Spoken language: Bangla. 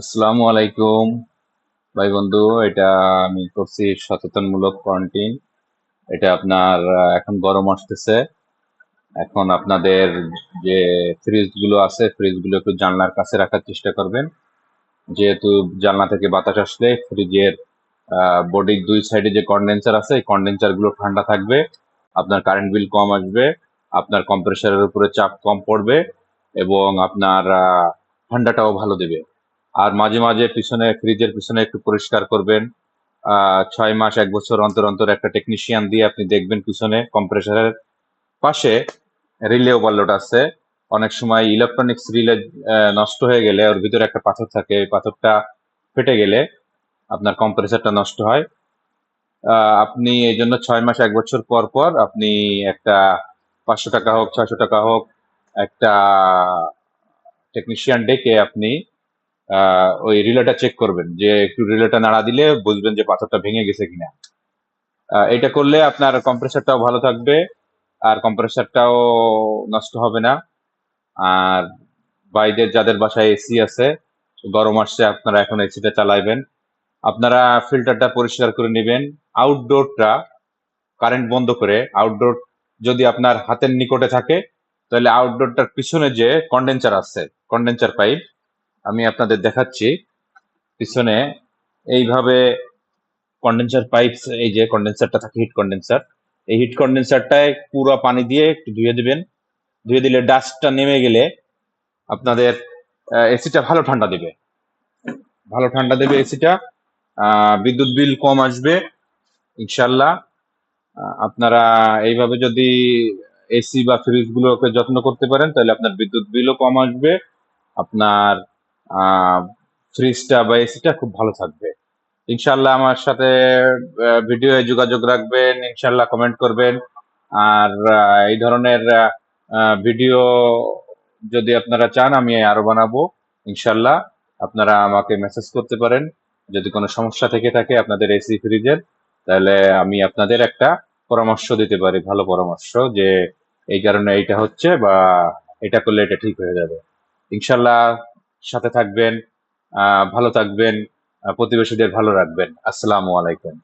আসসালামু আলাইকুম ভাই বন্ধু। এটা আমি করছি সচেতনমূলক কোয়ারেন্টাইন। এটা আপনার এখন গরম আসতেছে। এখন আপনাদের যে ফ্রিজ গুলো আছে, ফ্রিজ গুলো একটু জানলার কাছে রাখার চেষ্টা করবেন, যেহেতু জানলা থেকে বাতাস আসলে ফ্রিজের বডির দুই সাইডে যে কন্ডেন্সার আছে, এই কন্ডেন্সার গুলো ঠান্ডা থাকবে। আপনার কারেন্ট বিল কম আসবে, আপনার কম্প্রেসারের উপরে চাপ কম পড়বে, এবং আপনার ঠান্ডাটাও ভালো দেবে। আর মাঝে মাঝে পিছনে, ফ্রিজের পিছনে একটু পরিষ্কার করবেন। 6 মাস 1 বছর অন্তর অন্তর একটা টেকনিশিয়ান দিয়ে আপনি দেখবেন পিছনে কম্প্রেসারের পাশে রিলে ওভারলোড আছে। অনেক সময় ইলেকট্রনিক্স রিলে নষ্ট হয়ে গেলে ওর ভিতরে একটা পাথর থাকে, ওই পাথরটা ফেটে গেলে আপনার কম্প্রেসারটা নষ্ট হয়। আপনি এই জন্য 6 মাস 1 বছর পর পর আপনি একটা 500 টাকা হোক 600 টাকা হোক একটা টেকনিশিয়ান ডেকে আপনি ওই রিলেটা চেক করবেন, যে একটু রিলেটা নাড়া দিলে বুঝবেন যে পাথরটা ভেঙে গেছে কিনা। এটা করলে আপনার কম্প্রেসারটাও ভালো থাকবে, আর কম্প্রেসারটাও নষ্ট হবে না। আর বাইরের যাদের বাসায় এসি আছে, গরম আসছে, আপনারা এখন এসিটা চালাইবেন। আপনারা ফিল্টারটা পরিষ্কার করে নেবেন। আউটডোরটা কারেন্ট বন্ধ করে, আউটডোর যদি আপনার হাতের নিকটে থাকে, তাহলে আউটডোরটার পিছনে যে কন্ডেন্সার আছে, কন্ডেন্সার পাইপ, আমি আপনাদের দেখাচ্ছি। পিছনে এইভাবে কন্ডেন্সার পাইপস, এই যে কন্ডেন্সারটা থাকে, হিট কন্ডেন্সার, এই হিট কন্ডেন্সারটায় পুরো পানি দিয়ে একটু ধুয়ে দিবেন। ধুয়ে দিলে ডাস্টটা নেমে গেলে আপনাদের এসিটা ভালো ঠান্ডা দেবে, ভালো ঠান্ডা দেবে এসিটা। বিদ্যুৎ বিল কম আসবে ইনশাল্লাহ। আপনারা এইভাবে যদি এসি বা ফ্রিজ গুলোকে যত্ন করতে পারেন, তাহলে আপনার বিদ্যুৎ বিলও কম আসবে, আপনার ফ্রিজটা বা এসিটা খুব ভালো থাকবে ইনশাল্লাহ। আমার সাথে ভিডিও যোগাযোগ রাখবেন, ইনশাল্লাহ কমেন্ট করবেন। আর এই ধরনের ভিডিও যদি আপনারা চান আমি আরো বানাবো ইনশাল্লাহ। আপনারা আমাকে মেসেজ করতে পারেন যদি কোনো সমস্যা থেকে থাকে আপনাদের এসি ফ্রিজের, তাহলে আমি আপনাদের একটা পরামর্শ দিতে পারি, ভালো পরামর্শ, যে এই কারণে এইটা হচ্ছে, বা এটা করলে এটা ঠিক হয়ে যাবে ইনশাল্লাহ। সাথে থাকবেন, ভালো থাকবেন, প্রতিবেশীদের ভালো রাখবেন। আসসালামু আলাইকুম।